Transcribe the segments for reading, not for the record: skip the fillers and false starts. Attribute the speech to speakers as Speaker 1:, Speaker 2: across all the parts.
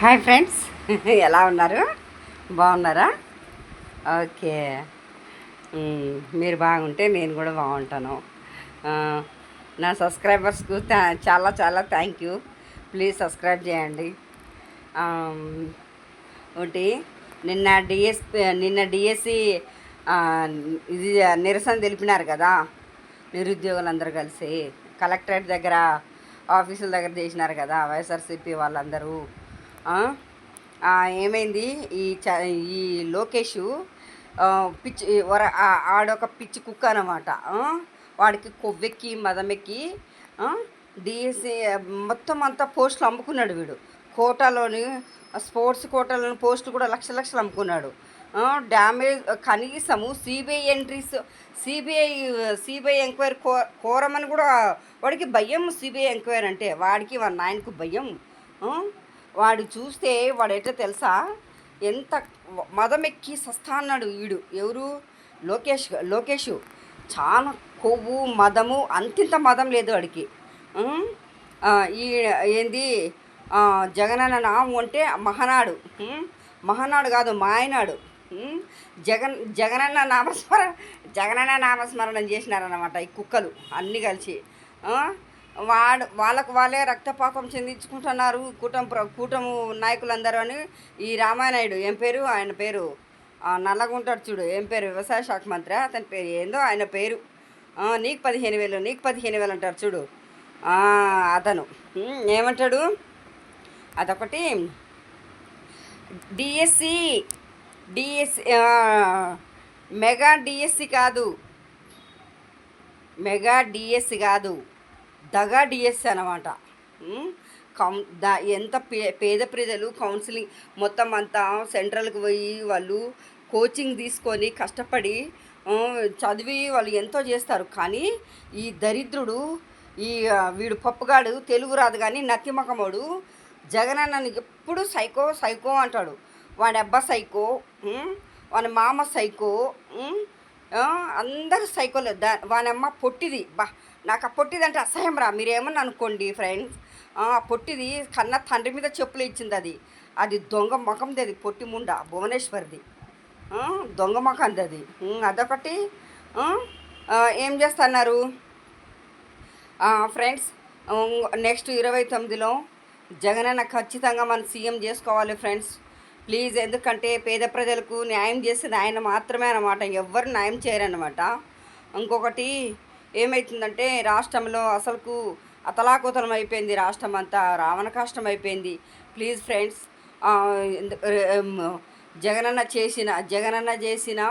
Speaker 1: Hi friends, ఎలా ఉన్నారు? బాగున్నారా? ఓకే. మీరు బాగుంటే నేను కూడా బాగుంటాను. ఆ, నా సబ్స్క్రైబర్స్కు చాలా చాలా థ్యాంక్ యూ. ప్లీజ్ సబ్స్క్రైబ్ చేయండి. ఆమ్, ఒకటి నిన్న డిఎస్సి ఇది నిరసన తెలిపినారు కదా, నిరుద్యోగులందరూ కలిసి కలెక్టరేట్ దగ్గర, ఆఫీసుల దగ్గర చేసినారు కదా వైఎస్ఆర్సీపీ వాళ్ళందరూ. ఆ, ఏమైంది? ఈ లోకేషు పిచ్చి ఆడొక పిచ్చి కుక్క అనమాట. వాడికి కొవ్వెక్కి మదమెక్కి డిఎస్సి మొత్తం అంతా పోస్టులు అమ్ముకున్నాడు వీడు. కోటాలోని స్పోర్ట్స్ కోటాలోని పోస్టులు కూడా లక్ష లక్షలు అమ్ముకున్నాడు. డ్యామేజ్ కనీసము సిబిఐ ఎంక్వైరీ కోరమని కూడా వాడికి భయం. సిబిఐ ఎంక్వైరీ అంటే వాడికి వాళ్ళ నాయనకు భయం. వాడు చూస్తే వాడేటో తెలుసా, ఎంత మదమెక్కి సస్తా అన్నాడు వీడు. ఎవరు? లోకేష్ చాలా కొవ్వు మదము, అంతింత మదం లేదు వాడికి. ఈ ఏంది జగనన్న నామం అంటే మహానాడు కాదు, మాయనాడు. జగనన్న నామస్మరణం చేసినారన్నమాట ఈ కుక్కలు అన్నీ కలిసి. వాళ్ళకు వాళ్ళే రక్తపాతం చెందించుకుంటున్నారు కూటమి నాయకులందరూ అని. ఈ రామానాయుడు ఏం పేరు, ఆయన పేరు నల్లగా ఉంటాడు చూడు, ఏం పేరు, వ్యవసాయ శాఖ మంత్రి, అతని పేరు ఏందో, ఆయన పేరు నీకు 15,000 అంటారు చూడు, అతను ఏమంటాడు? అదొకటి. డిఎస్సి మెగా డిఎస్సి కాదు, దగా డిఎస్సి అనమాట. ఎంత పేద ప్రజలు కౌన్సిలింగ్ మొత్తం అంతా సెంట్రల్కి పోయి వాళ్ళు కోచింగ్ తీసుకొని కష్టపడి చదివి వాళ్ళు ఎంతో చేస్తారు. కానీ ఈ దరిద్రుడు, వీడు పప్పుగాడు, తెలుగు రాదు కానీ నత్తిమకమోడు జగనన్నని ఎప్పుడు సైకో అంటాడు. వాడి అబ్బా సైకో, వాని మామ సైకో, అందరూ సైకోలే. వాని అమ్మ పొట్టిది. నాకు ఆ పొట్టిది అంటే అసహ్యం రా, మీరేమన్నా అనుకోండి ఫ్రెండ్స్. పొట్టిది కన్న తండ్రి మీద చెప్పులు ఇచ్చింది. అది దొంగ ముఖంది, అది పొట్టి ముండ భువనేశ్వర్ది, దొంగ ముఖంది అది. అదొకటి. ఏం చేస్తున్నారు ఫ్రెండ్స్? నెక్స్ట్ 29లో జగనన్న ఖచ్చితంగా మనం సీఎం చేసుకోవాలి ఫ్రెండ్స్, ప్లీజ్. ఎందుకంటే పేద ప్రజలకు న్యాయం చేసేది ఆయన మాత్రమే అన్నమాట, ఎవ్వరు న్యాయం చేయరన్నమాట. ఇంకొకటి ఏమవుతుందంటే రాష్ట్రంలో అసలుకు అతలాకుతలం అయిపోయింది, రాష్ట్రం అంతా రావణ కష్టం అయిపోయింది. ప్లీజ్ ఫ్రెండ్స్, జగనన్న చేసిన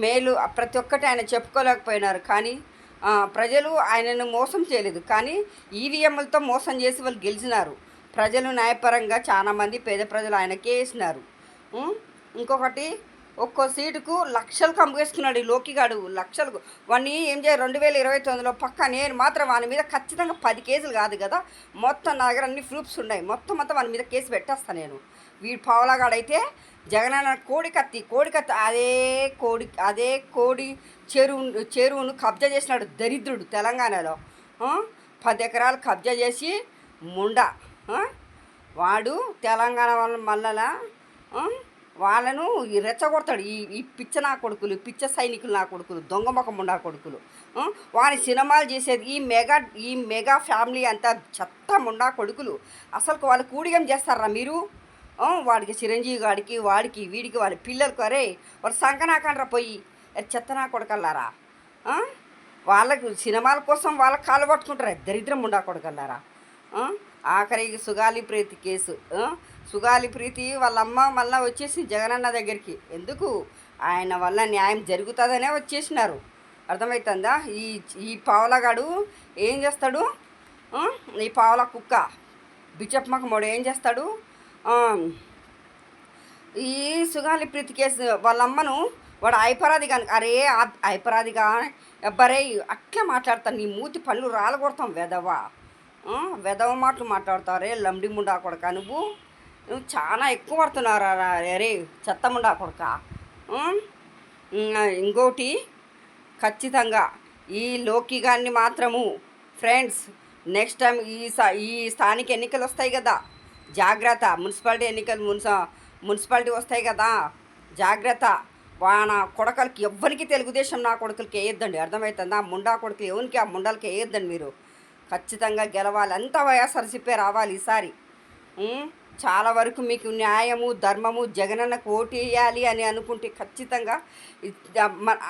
Speaker 1: మేలు ప్రతి ఒక్కటి ఆయన చెప్పుకోలేకపోయినారు. కానీ ప్రజలు ఆయనను మోసం చేయలేదు, కానీ ఈవీఎంలతో మోసం చేసి వాళ్ళు గెలిచినారు. ప్రజలు న్యాయపరంగా చాలామంది పేద ప్రజలు ఆయనకే వేసినారు. ఇంకొకటి, ఒక్కో సీటుకు లక్షలు కమ్మేసుకున్నాడు ఈ లోకిగాడు, లక్షలకు. వాడిని ఏం చేయాలి? 2029లో పక్క నేను మాత్రం వాని మీద ఖచ్చితంగా 10 కేసులు కాదు కదా, మొత్తం నా దగ్గర అన్ని ప్రూఫ్స్ ఉన్నాయి, మొత్తం వాని మీద కేసు పెట్టేస్తాను నేను. వీడు పావలాగాడైతే జగనన్న కోడికత్తి అదే కోడి చెరువును కబ్జా చేసినాడు దరిద్రుడు. తెలంగాణలో 10 ఎకరాలు కబ్జా చేసి ముండా వాడు తెలంగాణ వాళ్ళను రెచ్చగొడతాడు. ఈ పిచ్చ నా కొడుకులు, పిచ్చ సైనికులు నా కొడుకులు, దొంగ ముఖం నా కొడుకులు. వాని సినిమాలు చేసేది ఈ మెగా ఫ్యామిలీ అంతా చెత్త ముండా కొడుకులు. అసలు వాళ్ళు కూడిగం చేస్తారా మీరు? వాడికి చిరంజీవి గాడికి, వాడికి వీడికి, వాళ్ళ పిల్లలకు, అరే వాడు సంకనాకండ్రా పోయి, చెత్త నా కొడుకల్లారా. వాళ్ళకు సినిమాల కోసం వాళ్ళకి కాలు పట్టుకుంటారా, దరిద్రం ముండా కొడుకల్లారా. ఆఖరికి సుగాలి ప్రీతి కేసు, సుగాలి ప్రీతి వాళ్ళమ్మ మళ్ళీ వచ్చేసి జగనన్న దగ్గరికి. ఎందుకు? ఆయన వల్ల న్యాయం జరుగుతుందనే వచ్చేసినారు. అర్థమవుతుందా? ఈ పావలగాడు ఏం చేస్తాడు? ఈ పావల కుక్క బిచ్చప్ మకమోడు ఏం చేస్తాడు? ఈ సుగాలి ప్రీతి కేసు వాళ్ళమ్మను వాడు ఐపరాది కానీ, అరే ఐపరాదిగా ఎవ్వరే అట్లా మాట్లాడతాను, నీ మూతి పళ్ళు రాలగొడతాం వెదవ మాటలు మాట్లాడతారే లంబడి ముండా కొడక. నువ్వు చాలా ఎక్కువ పడుతున్నారా అరే చెత్త ముండా కొడక. ఇంకోటి, ఖచ్చితంగా ఈ లోకి గారిని మాత్రము ఫ్రెండ్స్ నెక్స్ట్ టైం ఈ స్థానిక ఎన్నికలు వస్తాయి కదా, జాగ్రత్త. మున్సిపాలిటీ ఎన్నికలు మున్సిపాలిటీ వస్తాయి కదా, జాగ్రత్త. వాన కొడకలకి ఎవ్వరికి తెలుగుదేశం నా కొడుకులకి వేయొద్దండి, అర్థమవుతుందా? ముండా కొడుకులు ఎవరికి, ఆ ముండాలకి వేయొద్దండి మీరు. ఖచ్చితంగా గెలవాలి, అంతా వైఎస్ఆర్సీపీ రావాలి ఈసారి. చాలా వరకు మీకు న్యాయము ధర్మము జగనన్నకు ఓటు వేయాలి అని అనుకుంటే ఖచ్చితంగా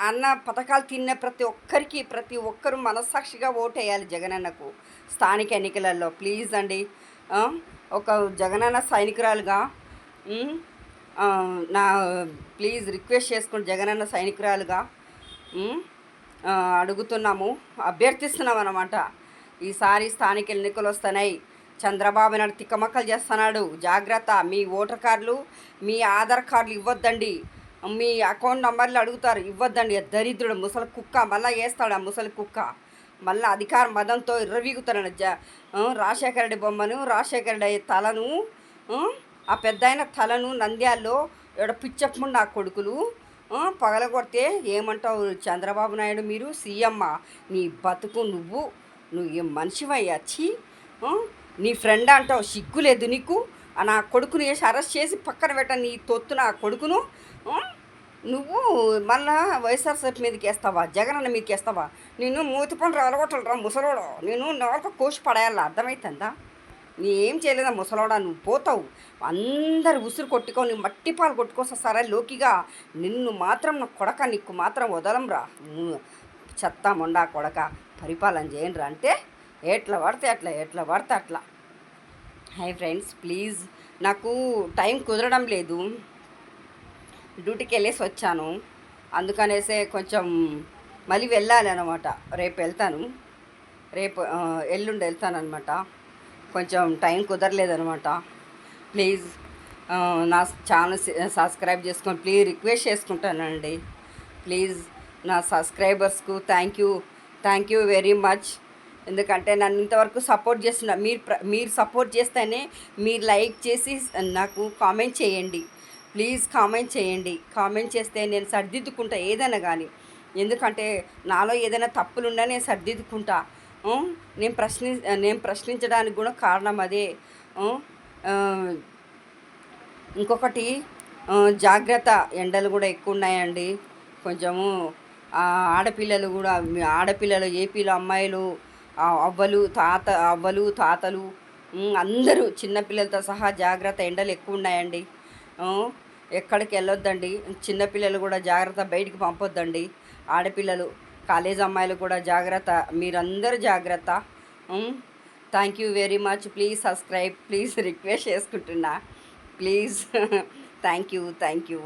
Speaker 1: అన్న పథకాలు తిన్న ప్రతి ఒక్కరు మనస్సాక్షిగా ఓటు వేయాలి జగనన్నకు స్థానిక ఎన్నికలలో. ప్లీజ్ అండి, ఒక జగనన్న సైనికురాలుగా నా ప్లీజ్ రిక్వెస్ట్ చేసుకుని జగనన్న సైనికురాలుగా అడుగుతున్నాము, అభ్యర్థిస్తున్నాం అన్నమాట. ఈసారి స్థానిక ఎన్నికలు వస్తున్నాయి, చంద్రబాబు నాయుడు తిక్కమక్కలు చేస్తున్నాడు, జాగ్రత్త. మీ ఓటర్ కార్డులు, మీ ఆధార్ కార్డులు ఇవ్వద్దండి, మీ అకౌంట్ నెంబర్లు అడుగుతారు, ఇవ్వద్దండి. దరిద్రుడు ముసలి కుక్క మళ్ళీ వేస్తాడు, ఆ ముసలి కుక్క మళ్ళీ అధికార మదంతో ఇర్రవీగుతున్నాడు. రాజశేఖర రెడ్డి బొమ్మను, రాజశేఖర రెడ్డి తలను, ఆ పెద్ద తలను నంద్యాల్లో పిచ్చప్పుడు నా కొడుకులు పగలగొడితే ఏమంటావు చంద్రబాబు నాయుడు? మీరు సీఎం, నీ బతుకు నువ్వు ఏం మనిషివయ్యా? ఛీ, నీ ఫ్రెండ్ అంటావు, సిగ్గు లేదు నీకు? నా కొడుకుని వేసి అరెస్ట్ చేసి పక్కన పెట్ట, నీ తొత్తు నా కొడుకును. నువ్వు మళ్ళా వైఎస్ఆర్సీపీ మీదకి వేస్తావా, జగనన్న మీదకి వేస్తావా? నేను మూతి పనులు అలగొట్టరా ముసలోడు, నేను నోళ్ళకు కోసి పడేయాలి, అర్థమవుతుందా? నీ ఏం చేయలేదా ముసలోడా? నువ్వు పోతావు, అందరు ఉసురు కొట్టుకొని మట్టి పాలు కొట్టుకొస్తారా లోకిగా. నిన్ను మాత్రం నా కొడక, నీకు మాత్రం వదలంరా, చెత్త మొండా కొడక, పరిపాలన చేయండి అంటే ఎట్లా పడితే అట్లా. హాయ్ ఫ్రెండ్స్, ప్లీజ్, నాకు టైం కుదరడం లేదు, డ్యూటీకి వెళ్ళేసి వచ్చాను, అందుకనేసే కొంచెం మళ్ళీ వెళ్ళాలి అనమాట. రేపు వెళ్తాను, ఎల్లుండి వెళ్తాను అనమాట. కొంచెం టైం కుదరలేదనమాట. ప్లీజ్ నా ఛానల్ సబ్స్క్రైబ్ చేసుకొని ప్లీజ్ రిక్వెస్ట్ చేసుకుంటానండి. ప్లీజ్ నా సబ్స్క్రైబర్స్కు థ్యాంక్ యూ వెరీ మచ్. ఎందుకంటే నన్ను ఇంతవరకు సపోర్ట్ చేస్తున్న మీరు సపోర్ట్ చేస్తేనే, మీరు లైక్ చేసి నాకు కామెంట్ చేయండి, ప్లీజ్ కామెంట్ చేయండి. కామెంట్ చేస్తే నేను సరిదిద్దుకుంటా ఏదైనా కానీ, ఎందుకంటే నాలో ఏదైనా తప్పులున్నా నేను సరిదిద్దుకుంటా. నేను ప్రశ్నించడానికి కూడా కారణం అదే. ఇంకొకటి, జాగ్రత్త, ఎండలు కూడా ఎక్కువ ఉన్నాయండి. కొంచెము ఆడపిల్లలు ఏపీలో అమ్మాయిలు, అవ్వలు తాతలు అందరూ చిన్నపిల్లలతో సహా జాగ్రత్త, ఎండలు ఎక్కువ ఉన్నాయండి. ఎక్కడికి వెళ్ళొద్దండి, చిన్నపిల్లలు కూడా జాగ్రత్త, బయటికి పంపొద్దండి. ఆడపిల్లలు, కాలేజ్ అమ్మాయిలు కూడా జాగ్రత్త, మీరందరూ జాగ్రత్త. Thank you very much. Please subscribe, please request చేసుకుంటున్నా, ప్లీజ్. Thank you.